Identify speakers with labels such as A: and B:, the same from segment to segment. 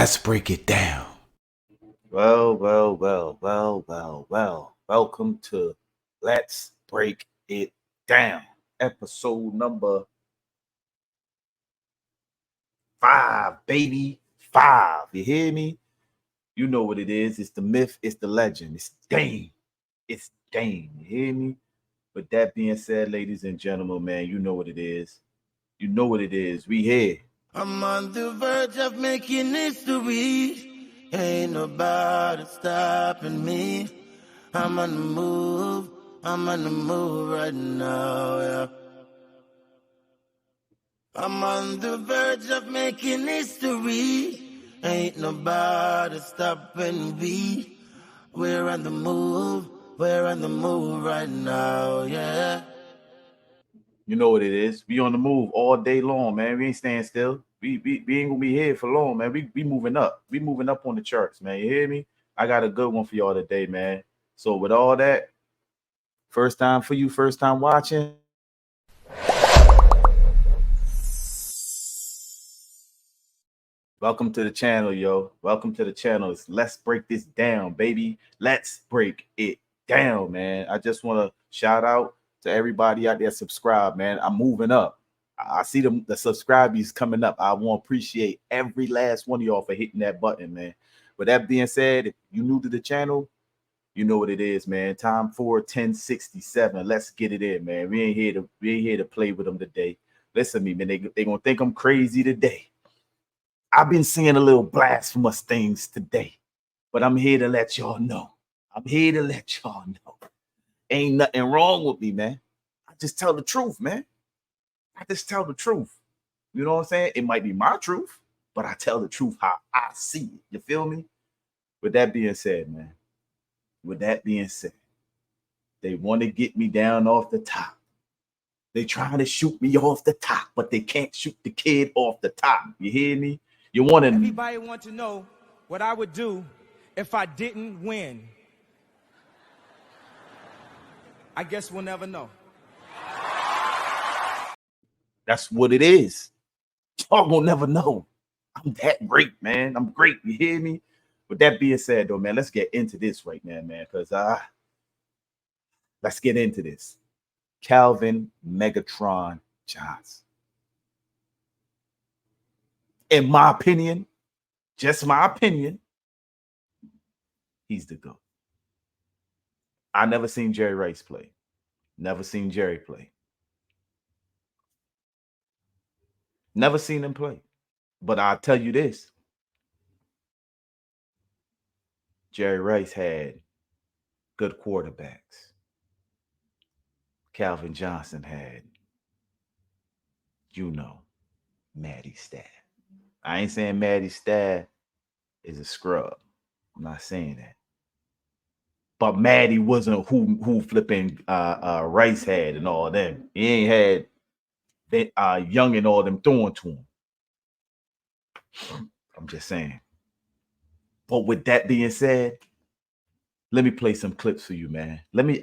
A: Let's break it down. Well. Welcome to Let's Break It Down. Episode number 5, baby. 5. You hear me? You know what it is. It's the myth, it's the legend. It's Dame. It's Dame. You hear me? With that being said, ladies and gentlemen, man, you know what it is. You know what it is. We here.
B: I'm on the verge of making history. Ain't nobody stopping me. I'm on the move. I'm on the move right now, yeah. I'm on the verge of making history. Ain't nobody stopping me. We're on the move. We're on the move right now, yeah.
A: You know what it is. We on the move all day long, man. We ain't staying still. We ain't gonna be here for long, man. We moving up. We moving up on the charts, man. You hear me? I got a good one for y'all today, man. So with all that, first time for you, first time watching. Welcome to the channel, yo. Welcome to the channel. Let's break this down, baby. Let's break it down, man. I just want to shout out to everybody out there subscribe, man. I'm moving up. I see the subscribees coming up. I want to appreciate every last one of y'all for hitting that button, man. With that being said, if you new to the channel, you know what it is, man. Time for 1067. Let's get it in, man. We ain't here to play with them today. Listen to me, man. They gonna think I'm crazy today. I've been saying a little blasphemous things today, but I'm here to let y'all know. I'm here to let y'all know. Ain't nothing wrong with me, man. I just tell the truth, man. I just tell the truth. You know what I'm saying? It might be my truth, but I tell the truth how I see it. You feel me? With that being said, man. With that being said, they want to get me down off the top. They trying to shoot me off the top, but they can't shoot the kid off the top. You hear me? You want to...
C: Everybody want to know what I would do if I didn't win. I guess we'll never know.
A: That's what it is. Y'all will never know. I'm that great, man. I'm great. You hear me? With that being said, though, man, let's get into this right now, man, because let's get into this. Calvin Megatron Johnson. In my opinion, just my opinion, he's the GOAT. I never seen Jerry Rice play. Never seen Jerry play. Never seen him play. But I'll tell you this. Jerry Rice had good quarterbacks. Calvin Johnson had, Matty Staff. I ain't saying Matty Staff is a scrub. I'm not saying that. But Matty wasn't who flipping Rice had and all them. He ain't had Young and all them throwing to him. I'm just saying. But with that being said, let me play some clips for you, man. Let me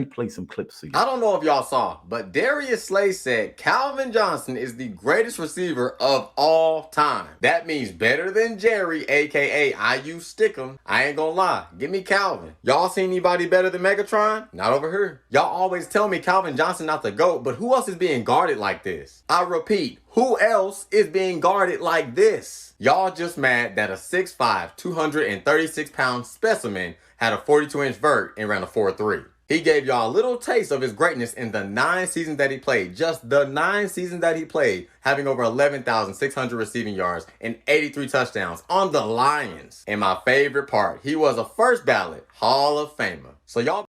A: play some clips for you.
D: I don't know if y'all saw, but Darius Slay said Calvin Johnson is the greatest receiver of all time. That means better than Jerry, aka IU Stickum. I ain't gonna lie, give me Calvin. Y'all seen anybody better than Megatron? Not over here. Y'all always tell me Calvin Johnson not the GOAT, but who else is being guarded like this? I repeat, who else is being guarded like this? Y'all just mad that a 6'5", 236-pound specimen had a 42-inch vert and ran a 4.3. He gave y'all a little taste of his greatness in the 9 seasons that he played. Just the 9 seasons that he played, having over 11,600 receiving yards and 83 touchdowns on the Lions. And my favorite part, he was a first ballot Hall of Famer. So y'all...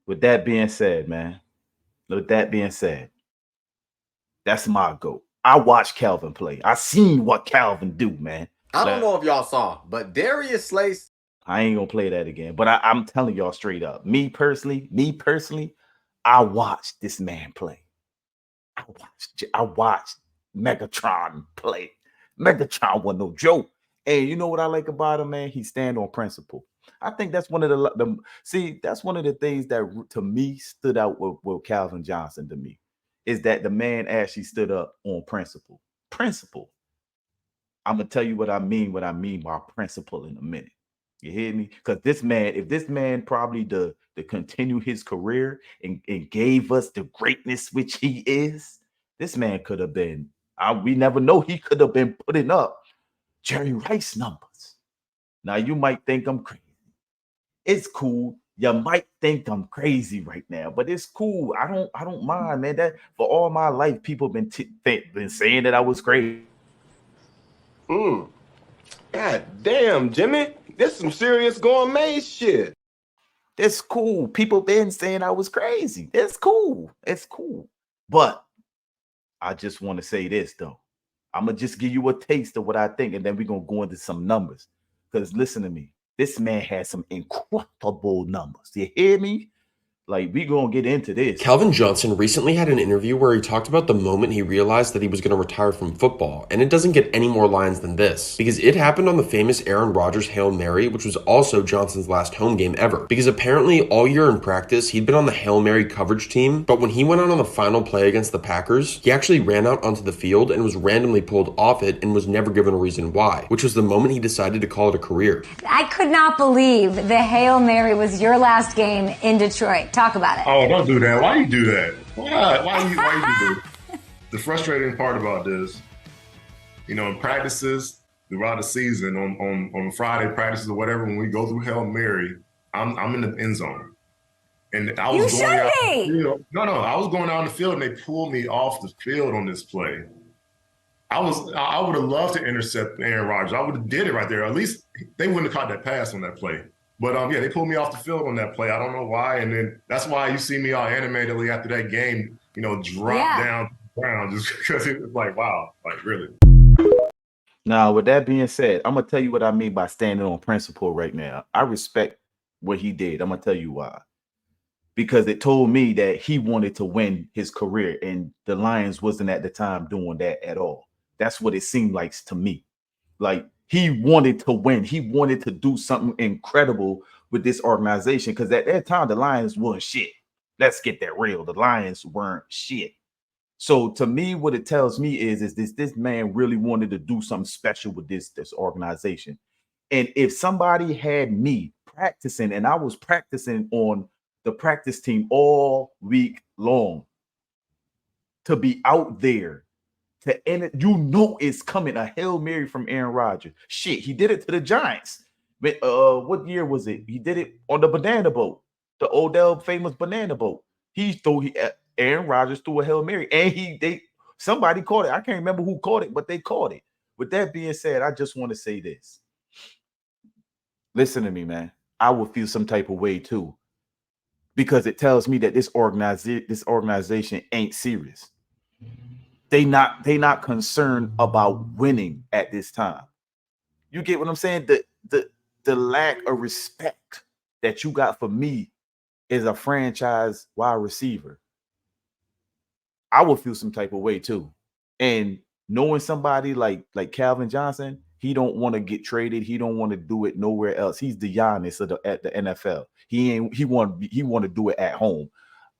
A: With that being said, man, that's my GOAT. I watched Calvin play. I seen what Calvin do, man.
D: I don't know if y'all saw, but Darius Slay...
A: I ain't gonna play that again. But I'm telling y'all straight up. Me personally, I watched this man play. I watched Megatron play. Megatron was no joke. And you know what I like about him, man? He stand on principle. I think that's one of that's one of the things that to me stood out with Calvin Johnson to me, is that the man actually stood up on principle. I'm gonna tell you what I mean by principle in a minute. You hear me? Because this man, if this man probably to continue his career and gave us the greatness which he is, this man could have been. We never know. He could have been putting up Jerry Rice numbers. Now you might think I'm crazy. It's cool. You might think I'm crazy right now, but it's cool. I don't mind, man. That for all my life, people been saying that I was crazy.
E: God damn, Jimmy. This some serious gourmet shit.
A: It's cool. People been saying I was crazy. It's cool. It's cool. But I just want to say this though. I'm gonna just give you a taste of what I think, and then we're gonna go into some numbers. Because listen to me, this man has some incredible numbers. You hear me? Like, we gonna get into this.
F: Calvin Johnson recently had an interview where he talked about the moment he realized that he was going to retire from football, and it doesn't get any more lines than this, because it happened on the famous Aaron Rodgers Hail Mary, which was also Johnson's last home game ever, because apparently all year in practice, he'd been on the Hail Mary coverage team, but when he went out on the final play against the Packers, he actually ran out onto the field and was randomly pulled off it and was never given a reason why, which was the moment he decided to call it a career.
G: I could not believe the Hail Mary was your last game in Detroit. Talk about it.
H: Oh, don't do that. Why you do that? Why you do that? The frustrating part about this, in practices throughout the season, on Friday practices or whatever, when we go through Hail Mary, I'm in the end zone. And I was going out the field. No, I was going out in the field and they pulled me off the field on this play. I would have loved to intercept Aaron Rodgers. I would have did it right there. At least they wouldn't have caught that pass on that play. But yeah, they pulled me off the field on that play. I don't know why. And then that's why you see me all animatedly after that game, drop down to the ground, just because it was like, wow, like really.
A: Now, with that being said, I'm gonna tell you what I mean by standing on principle right now. I respect what he did. I'm gonna tell you why. Because it told me that he wanted to win his career, and the Lions wasn't at the time doing that at all. That's what it seemed like to me. Like, he wanted to win. He wanted to do something incredible with this organization, because at that time, the Lions weren't shit. Let's get that real. The Lions weren't shit. So to me, what it tells me is this man really wanted to do something special with this organization. And if somebody had me practicing, and I was practicing on the practice team all week long, to be out there to end it, it's coming, a Hail Mary from Aaron Rodgers. Shit, he did it to the Giants. But what year was it? He did it on the banana boat, the Odell famous banana boat. Aaron Rodgers threw a Hail Mary, and somebody caught it. I can't remember who caught it, but they caught it. With that being said, I just want to say this. Listen to me, man. I would feel some type of way too, because it tells me that this organization ain't serious. They not concerned about winning at this time. You get what I'm saying? The lack of respect that you got for me as a franchise wide receiver, I would feel some type of way too. And knowing somebody like Calvin Johnson, he don't want to get traded. He don't want to do it nowhere else. He's the Giannis at the NFL. He want to do it at home.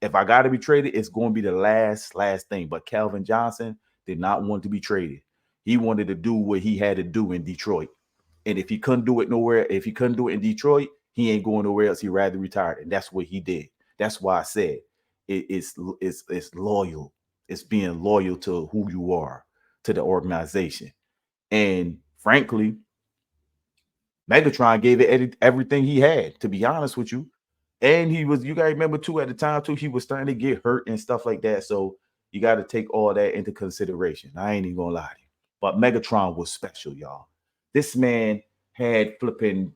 A: If I got to be traded, it's going to be the last thing. But Calvin Johnson did not want to be traded. He wanted to do what he had to do in Detroit. And if he couldn't do it nowhere, if he couldn't do it in Detroit, he ain't going nowhere else. He'd rather retire. And that's what he did. That's why I said it's loyal. It's being loyal to who you are, to the organization. And frankly, Megatron gave it everything he had, to be honest with you. And you got to remember too, at the time too, he was starting to get hurt and stuff like that. So you got to take all that into consideration. I ain't even gonna lie to you. But Megatron was special, y'all. This man had flipping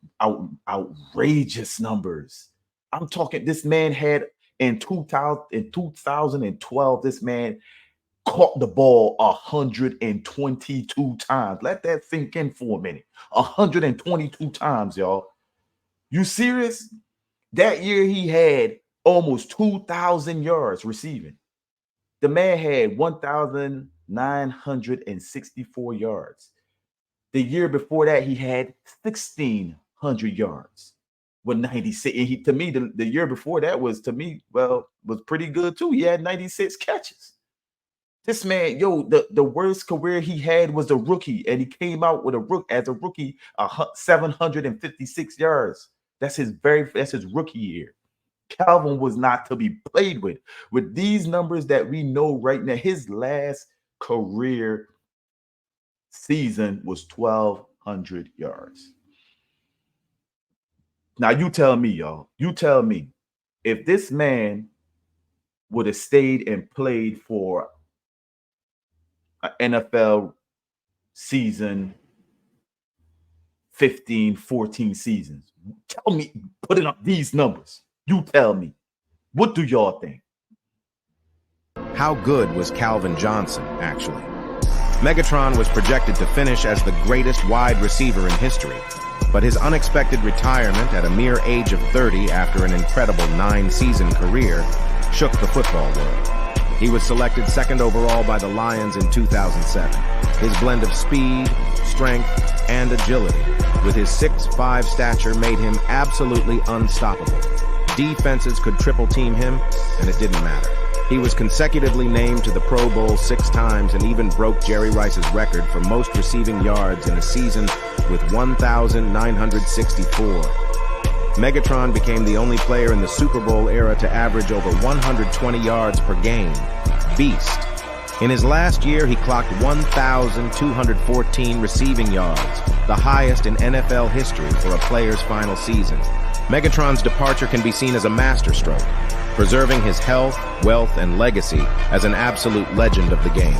A: outrageous numbers. I'm talking, this man had in 2012, this man caught the ball 122 times. Let that sink in for a minute. 122 times, y'all. You serious? That year he had almost 2,000 yards receiving. The man had 1,964 yards. The year before that, he had 1,600 yards with 96. And to me, the year before that was, was pretty good too. He had 96 catches. This man, yo, the worst career he had was a rookie, and he came out with as a rookie, 756 yards. That's his rookie year. Calvin was not to be played with. With these numbers that we know right now, his last career season was 1,200 yards. Now you tell me, y'all. You tell me, if this man would have stayed and played for an NFL season, 15, 14 seasons. Tell me, putting up these numbers. You tell me. What do y'all think?
I: How good was Calvin Johnson, actually? Megatron was projected to finish as the greatest wide receiver in history, but his unexpected retirement at a mere age of 30 after an incredible 9-season career shook the football world. He was selected second overall by the Lions in 2007. His blend of speed, strength, and agility with his 6'5" stature made him absolutely unstoppable. Defenses could triple team him, and it didn't matter. He was consecutively named to the Pro Bowl 6 times and even broke Jerry Rice's record for most receiving yards in a season with 1,964. Megatron became the only player in the Super Bowl era to average over 120 yards per game. Beast. In his last year, he clocked 1,214 receiving yards, the highest in NFL history for a player's final season. Megatron's departure can be seen as a masterstroke, preserving his health, wealth, and legacy as an absolute legend of the game.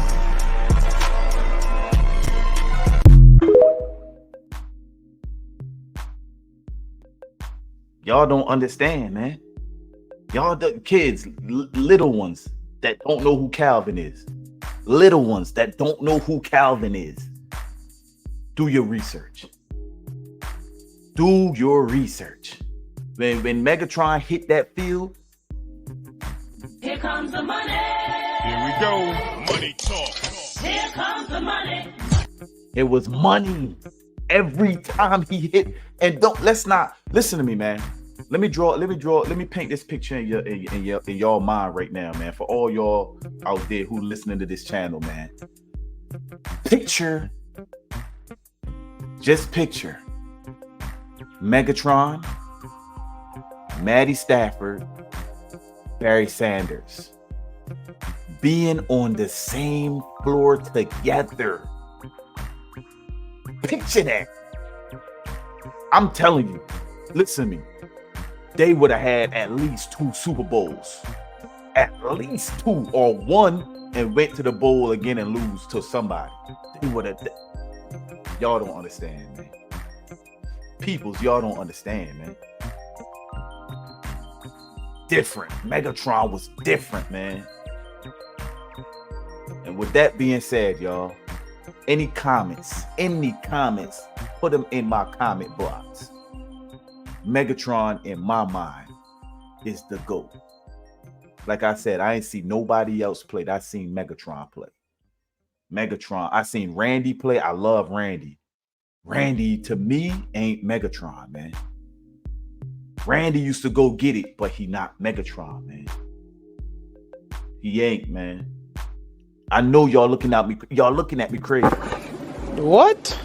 A: Y'all don't understand, man. Y'all, the kids, little ones that don't know who Calvin is. Little ones that don't know who Calvin is. Do your research. Do your research. When Megatron hit that field,
J: here comes the money.
C: Here we go.
J: Money talk. Here comes the money.
A: It was money every time he hit. And let's not listen to me, man. Let me paint this picture in your mind right now, man. For all y'all out there who listening to this channel, man. Just picture Megatron, Matty Stafford, Barry Sanders being on the same floor together. Picture that. I'm telling you, listen to me. They would have had at least 2 Super Bowls. At least 2 or 1 and went to the bowl again and lose to somebody. They would have. Y'all don't understand, man. Peoples, y'all don't understand, man. Different. Megatron was different, man. And with that being said, y'all, any comments, put them in my comment box. Megatron, in my mind, is the GOAT. Like I said, I ain't seen nobody else play. I seen Megatron play. Megatron. I seen Randy play. I love Randy. Randy, to me, ain't Megatron, man. Randy used to go get it, but he not Megatron, man. He ain't, man. I know y'all looking at me. Y'all looking at me crazy.
C: What?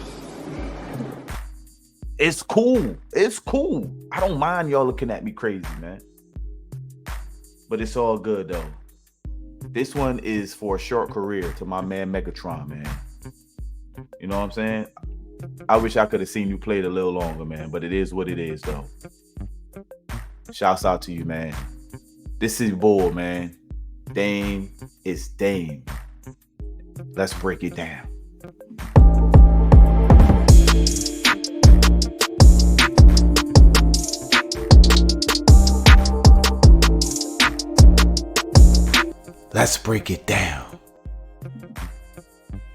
A: It's cool. It's cool. I don't mind y'all looking at me crazy, man. But it's all good, though. This one is for a short career to my man Megatron, man. You know what I'm saying? I wish I could have seen you play it a little longer, man. But it is what it is, though. Shouts out to you, man. This is Bull, man. Dame is Dame. Let's break it down. Let's break it down.